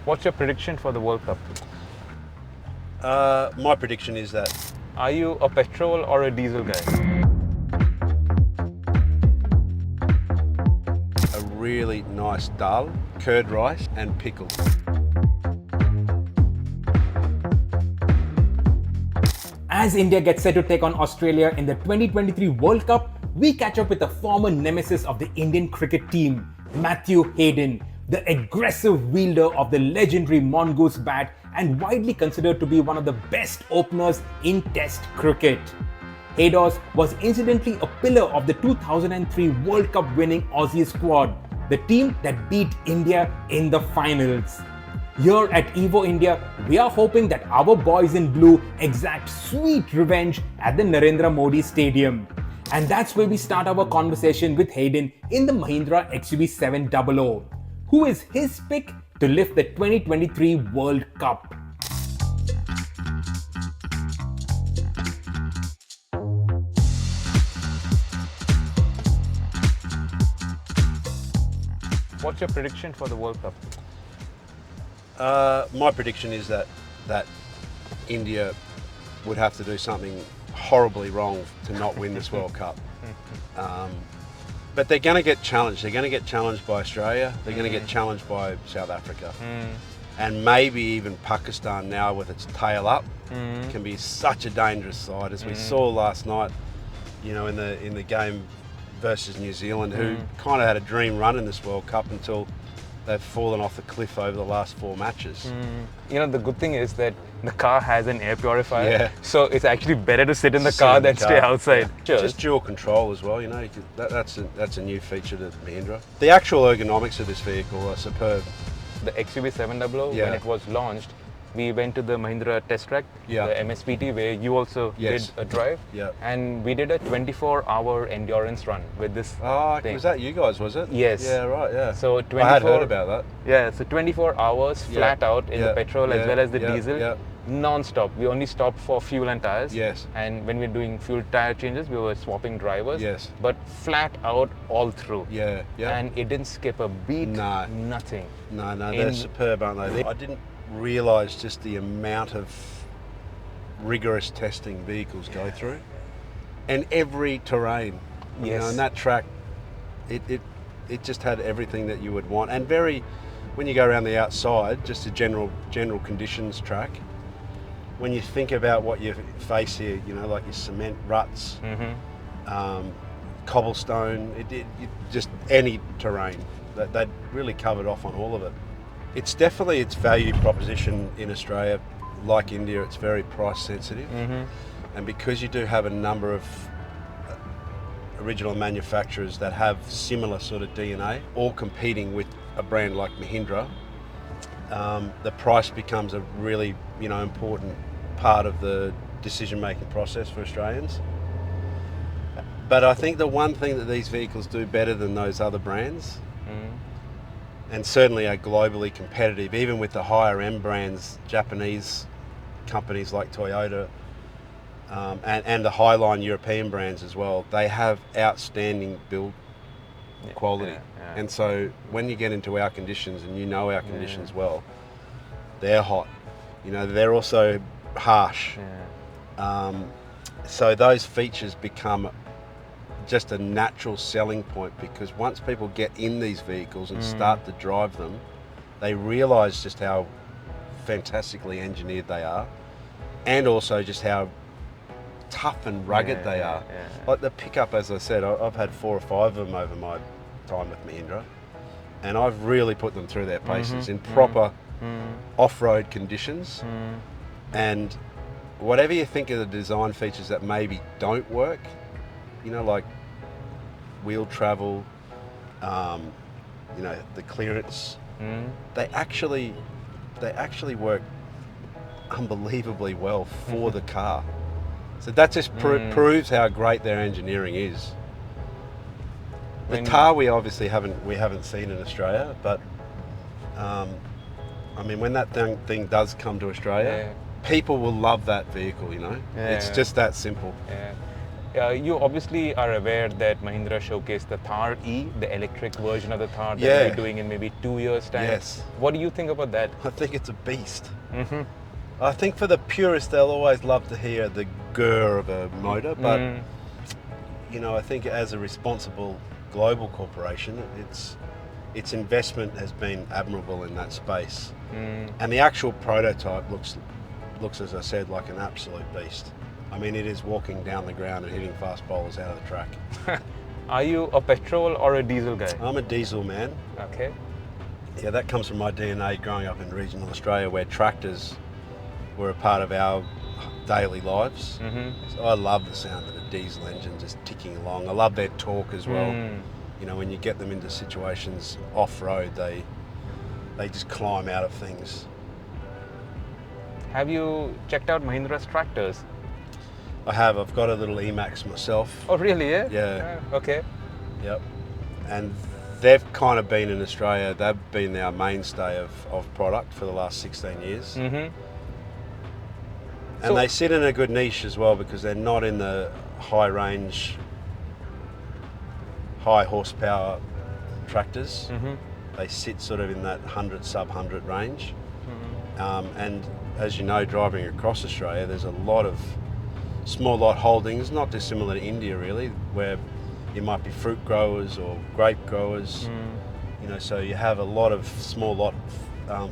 What's your prediction for the World Cup? My prediction is that Are you a petrol or a diesel guy? a really nice dal, curd rice and pickle. As India gets set to take on Australia in the 2023 World Cup, we catch up with a former nemesis of the Indian cricket team, Matthew Hayden, the aggressive wielder of the legendary mongoose bat and widely considered to be one of the best openers in Test cricket. Haydos was incidentally a pillar of the 2003 World Cup winning Aussie squad, the team that beat India in the finals. Here at Evo India, we are hoping that our boys in blue exact sweet revenge at the Narendra Modi Stadium. And that's where we start our conversation with Hayden in the Mahindra XUV700. Who is his pick to lift the 2023 World Cup? What's your prediction for the World Cup? My prediction is that India would have to do something horribly wrong to not win this World Cup. But they're going to get challenged. They're going to get challenged by Australia. They're going to get challenged by South Africa. And maybe even Pakistan now with its tail up can be such a dangerous side, as we saw last night, you know, in the game versus New Zealand, who kind of had a dream run in this World Cup until they've fallen off the cliff over the last 4 matches. You know, the good thing is that the car has an air purifier, Yeah. so it's actually better to sit in the Sit car in the than stay car. outside. Yeah. Just dual control as well, you know, that's a new feature to Mahindra. The actual ergonomics of this vehicle are superb. The XUV700, Yeah. when it was launched, we went to the Mahindra test track, Yeah. the MSPT, where you also Yes. did a drive. Yeah. And we did a 24-hour endurance run with this thing. Was that you guys, was it? Yes. Yeah, right, yeah. So I had 24 heard about that. Yeah, so 24 hours Yeah. flat out in Yeah. the petrol as Yeah. well as the Yeah. diesel, Yeah. non-stop. We only stopped for fuel and tires. Yes. And when we were doing fuel tire changes, we were swapping drivers. Yes. But flat out all through. Yeah, yeah. And it didn't skip a beat. No. Nothing. No, they're superb, aren't they? I didn't realise just the amount of rigorous testing vehicles go through, and every terrain. You know, Yes. and that track, it just had everything that you would want, and when you go around the outside, just a general conditions track. When you think about what you face here, you know, like your cement ruts, cobblestone, just any terrain. They'd really covered off on all of it. It's definitely its value proposition in Australia. Like India, it's very price sensitive. And because you do have a number of original manufacturers that have similar sort of DNA, all competing with a brand like Mahindra, the price becomes a really, you know, important part of the decision-making process for Australians. But I think the one thing that these vehicles do better than those other brands, and certainly are globally competitive, even with the higher end brands, Japanese companies like Toyota, and the highline European brands as well, they have outstanding build quality. yeah. And so when you get into our conditions, and you know our conditions well, they're hot. You know, they're also harsh. So those features become just a natural selling point, because once people get in these vehicles and start to drive them, they realise just how fantastically engineered they are, and also just how tough and rugged they are. Like the pickup, as I said, I've had 4 or 5 of them over my time with Mahindra, and I've really put them through their paces in proper off-road conditions. And whatever you think of the design features that maybe don't work, you know, like wheel travel, you know, the clearance, they actually work unbelievably well for the car. So that just proves how great their engineering is. The Thar we obviously haven't seen in Australia, but I mean, when that thing does come to Australia, people will love that vehicle. You know, it's just that simple. You obviously are aware that Mahindra showcased the Thar.E, the electric version of the Thar that Yeah. we're doing in maybe 2 years' time. Yes. What do you think about that? I think it's a beast. I think for the purists, they'll always love to hear the grr of a motor, but you know, I think as a responsible global corporation, its investment has been admirable in that space, and the actual prototype looks, as I said, like an absolute beast. I mean, it is walking down the ground and hitting fast bowlers out of the track. Are you a petrol or a diesel guy? I'm a diesel man. Okay. Yeah, that comes from my DNA growing up in regional Australia, where tractors were a part of our daily lives. So I love the sound of a diesel engine just ticking along. I love their torque as well. You know, when you get them into situations off-road, they just climb out of things. Have you checked out Mahindra's tractors? I have. I've got a little Emax myself. Oh, really? Yeah. Yeah. Okay. Yep. And they've kind of been in Australia. They've been our mainstay of product for the last 16 years. And So- they sit in a good niche as well, because they're not in the high range, high horsepower tractors. They sit sort of in that 100, sub 100 range. And as you know, driving across Australia, there's a lot of small lot holdings, not dissimilar to India really, where you might be fruit growers or grape growers. You know, so you have a lot of small lot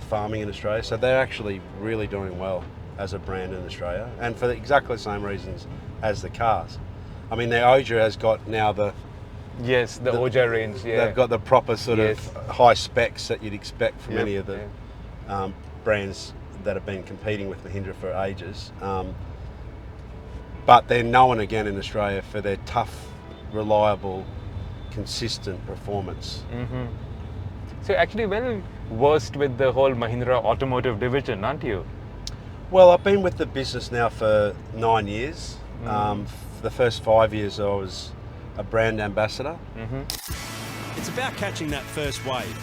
farming in Australia. So they're actually really doing well as a brand in Australia, and for exactly the same reasons as the cars. I mean, their Oja has got now Yes, the Oja range. Yeah. they've got the proper sort Yes. of high specs that you'd expect from Yep, any of the brands that have been competing with Mahindra for ages. But they're known again in Australia for their tough, reliable, consistent performance. So you're actually well versed with the whole Mahindra Automotive division, aren't you? Well, I've been with the business now for 9 years. For the first 5 years I was a brand ambassador. It's about catching that first wave.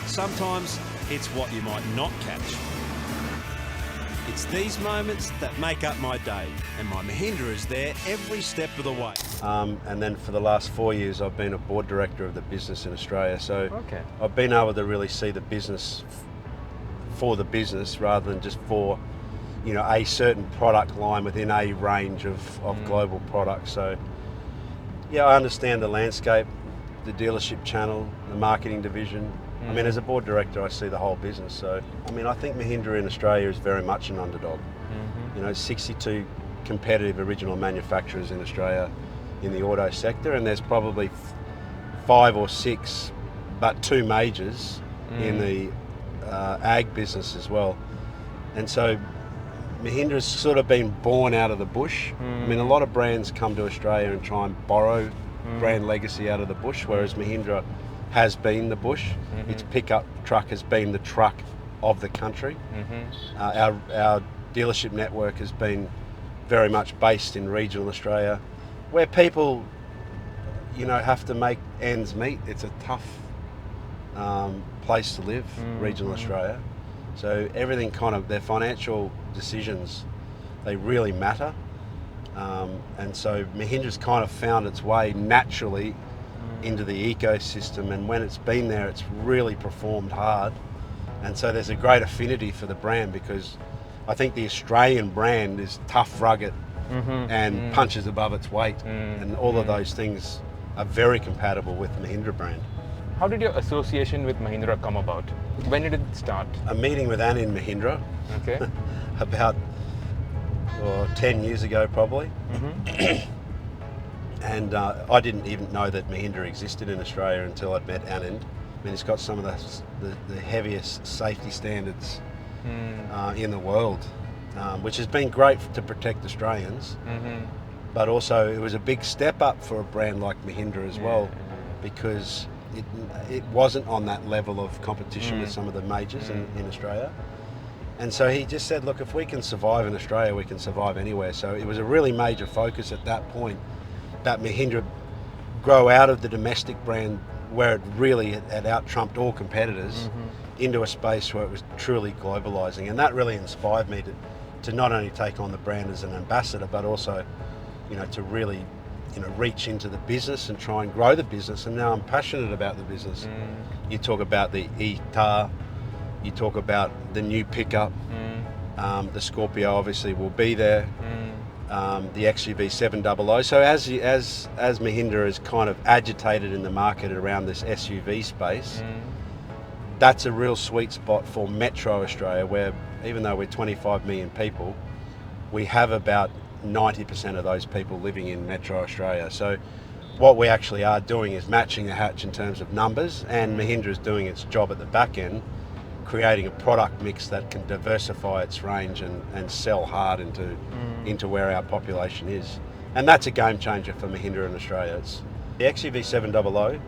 Sometimes it's what you might not catch. It's these moments that make up my day, and my Mahindra is there every step of the way. And then for the last 4 years I've been a board director of the business in Australia. So Okay. I've been able to really see the business for the business rather than just for, you know, a certain product line within a range of global products. So yeah, I understand the landscape, the dealership channel, the marketing division. I mean, as a board director, I see the whole business. So, I mean, I think Mahindra in Australia is very much an underdog. You know, 62 competitive original manufacturers in Australia in the auto sector, and there's probably 5 or 6, but 2 majors in the ag business as well. And so Mahindra's sort of been born out of the bush. I mean, a lot of brands come to Australia and try and borrow brand legacy out of the bush, whereas Mahindra has been the bush. Its pickup truck has been the truck of the country. Our dealership network has been very much based in regional Australia, where people, you know, have to make ends meet. It's a tough place to live, regional Australia. So everything kind of, their financial decisions, they really matter. And so Mahindra's kind of found its way naturally into the ecosystem, and when it's been there, it's really performed hard. And so there's a great affinity for the brand, because I think the Australian brand is tough, rugged, and punches above its weight. And all of those things are very compatible with the Mahindra brand. How did your association with Mahindra come about? When did it start? A meeting with Anne in Mahindra Okay. about 10 years ago probably. And I didn't even know that Mahindra existed in Australia until I'd met Anand. I mean, it's got some of the heaviest safety standards in the world, which has been great to protect Australians. But also it was a big step up for a brand like Mahindra as well, because it wasn't on that level of competition with some of the majors in Australia. And so he just said, look, if we can survive in Australia, we can survive anywhere. So it was a really major focus at that point that Mahindra grow out of the domestic brand, where it really had out-trumped all competitors, into a space where it was truly globalising. And that really inspired me to not only take on the brand as an ambassador, but also, you know, to really reach into the business and try and grow the business, and now I'm passionate about the business. You talk about the Thar, you talk about the new pickup, the Scorpio obviously will be there, the XUV700. So as Mahindra is kind of agitated in the market around this SUV space, that's a real sweet spot for Metro Australia, where even though we're 25 million people, we have about 90% of those people living in Metro Australia. So what we actually are doing is matching the hatch in terms of numbers, and Mahindra is doing its job at the back end, creating a product mix that can diversify its range and sell hard into where our population is. And that's a game changer for Mahindra in Australia. It's the XUV700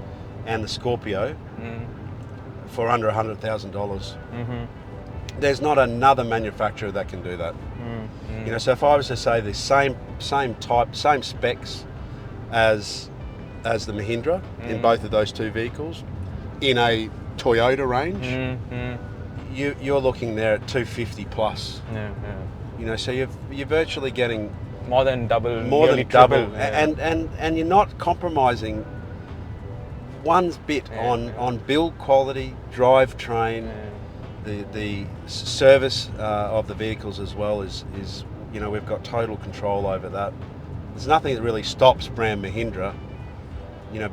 and the Scorpio for under $100,000. There's not another manufacturer that can do that. So if I was to say the same type, same specs as the Mahindra in both of those two vehicles, in a Toyota range, you're looking there at 250 plus. So you're virtually getting more than double, more than triple, double, and you're not compromising one bit on build quality, drivetrain. The service of the vehicles as well is we've got total control over that. There's nothing that really stops brand Mahindra,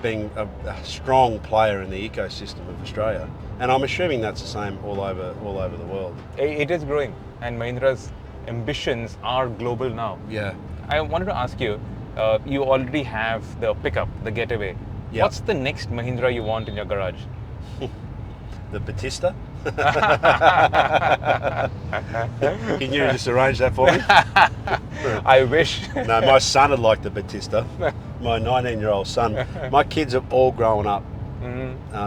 being a strong player in the ecosystem of Australia, and I'm assuming that's the same all over the world. It is growing, and Mahindra's ambitions are global now. Yeah. I wanted to ask you, you already have the pickup, the Getaway. Yep. What's the next Mahindra you want in your garage? The Batista. Can you just arrange that for me? I wish. No, my son would like the Batista. My 19-year-old son. My kids have all grown up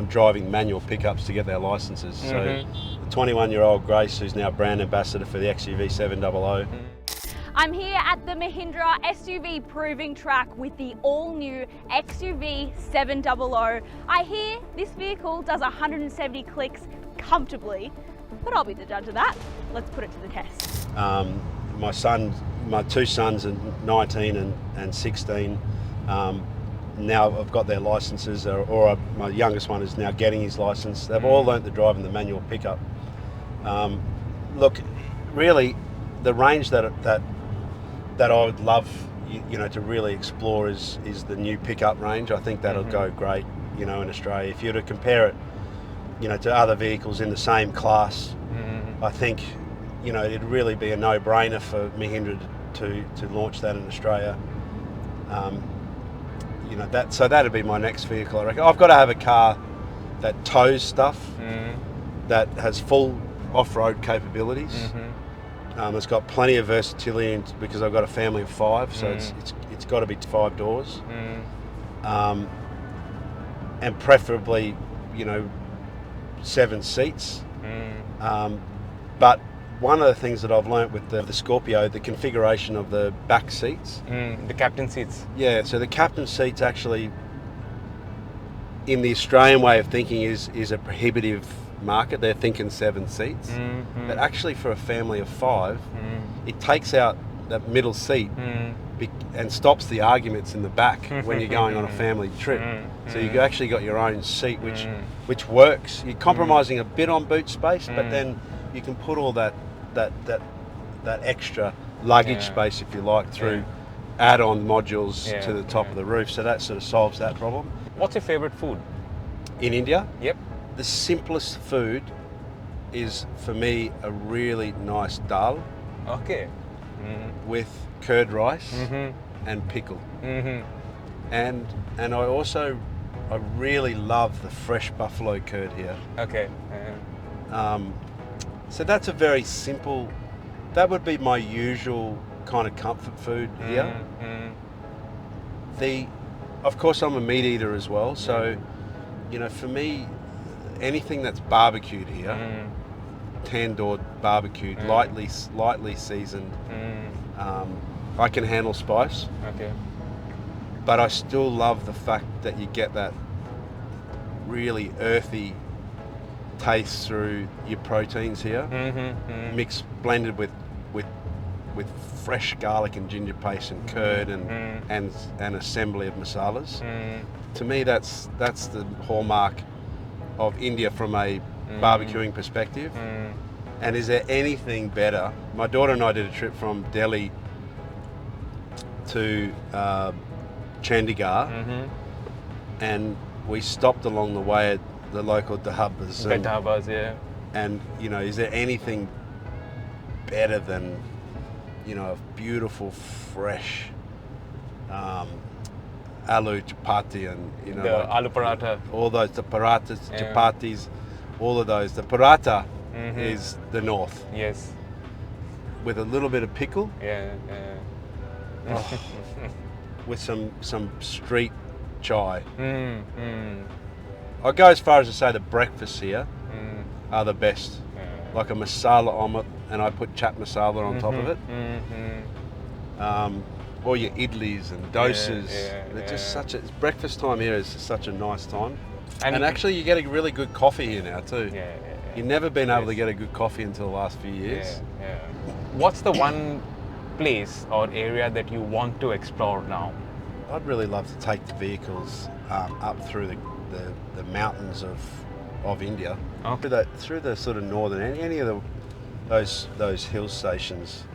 driving manual pickups to get their licenses. So the 21-year-old Grace, who's now brand ambassador for the XUV700. I'm here at the Mahindra SUV proving track with the all-new XUV700. I hear this vehicle does 170 clicks comfortably, but I'll be the judge of that. Let's put it to the test. My two sons are 19 and 16. Now I've got their licenses, or my youngest one is now getting his license. They've all learnt to drive in the manual pickup. Look, really, the range that I would love, to really explore is the new pickup range. I think that'll go great, in Australia. If you were to compare it, to other vehicles in the same class, I think, it'd really be a no-brainer for Mahindra to launch that in Australia. So that'd be my next vehicle, I reckon. I've got to have a car that tows stuff, that has full off-road capabilities. It's got plenty of versatility because I've got a family of 5, so it's got to be 5 doors, and preferably 7 seats. But one of the things that I've learnt with the Scorpio, the configuration of the back seats, the captain seats. Yeah, so the captain seats actually, in the Australian way of thinking, is a prohibitive market. They're thinking 7 seats, but actually for a family of 5, it takes out that middle seat and stops the arguments in the back when you're going on a family trip. So you actually got your own seat, which works. You're compromising a bit on boot space, but then you can put all that extra luggage space, if you like, through add-on modules to the top of the roof. So that sort of solves that problem. What's your favorite food? In India? Yep. The simplest food is, for me, a really nice dal. Okay. With curd rice and pickle. And I really love the fresh buffalo curd here. Okay. So that's a very simple, that would be my usual kind of comfort food here. Of course, I'm a meat eater as well, so for me, anything that's barbecued here, tandoor barbecued, lightly seasoned. I can handle spice. Okay. But I still love the fact that you get that really earthy taste through your proteins here, blended with with fresh garlic and ginger paste and curd and an assembly of masalas. To me, that's the hallmark of India from a barbecuing perspective. And is there anything better? My daughter and I did a trip from Delhi to Chandigarh, and we stopped along the way at the local dhabas. The dhabas, yeah. And you know, is there anything better than, you know, a beautiful, fresh aloo chapati and, you know, The aloo paratha. all those, the parathas, chapatis, all of those. The paratha is the north, Yes. with a little bit of pickle, Yeah. with some street chai. I'll go as far as to say the breakfasts here are the best. Like a masala omelette, and I put chat masala on top of it. Or your idlis and dosas. They're just such a, breakfast time here is such a nice time. And actually you get a really good coffee here now too. You've never been able to get a good coffee until the last few years. What's the one place or area that you want to explore now? I'd really love to take the vehicles up through the mountains of India, through the sort of northern, any of those hill stations.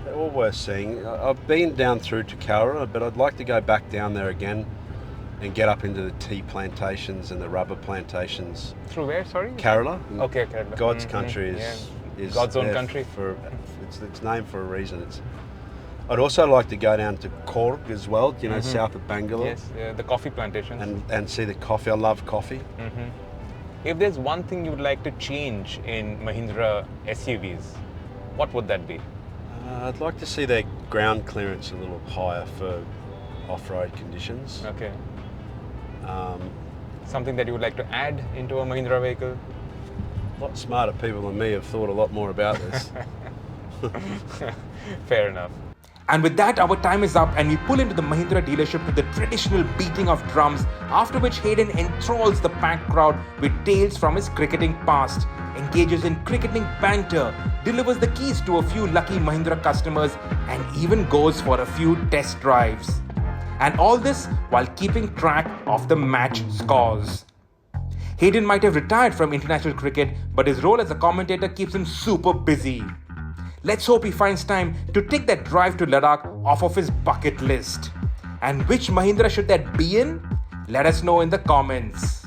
They're all worth seeing. I've been down through to Kerala, but I'd like to go back down there again and get up into the tea plantations and the rubber plantations. Through where, sorry? Kerala. Okay, Kerala. God's country is God's own there country. It's named for a reason. I'd also like to go down to Korg as well, you know, south of Bangalore. Yes, the coffee plantations. And see the coffee. I love coffee. If there's one thing you would like to change in Mahindra SUVs, what would that be? I'd like to see their ground clearance a little higher for off-road conditions. Okay. Something that you would like to add into a Mahindra vehicle? A lot smarter people than me have thought a lot more about this. Fair enough. And with that, our time is up and we pull into the Mahindra dealership with the traditional beating of drums, after which Hayden enthralls the packed crowd with tales from his cricketing past, engages in cricketing banter, delivers the keys to a few lucky Mahindra customers, and even goes for a few test drives. And all this while keeping track of the match scores. Hayden might have retired from international cricket, but his role as a commentator keeps him super busy. Let's hope he finds time to take that drive to Ladakh off of his bucket list. And which Mahindra should that be in? Let us know in the comments.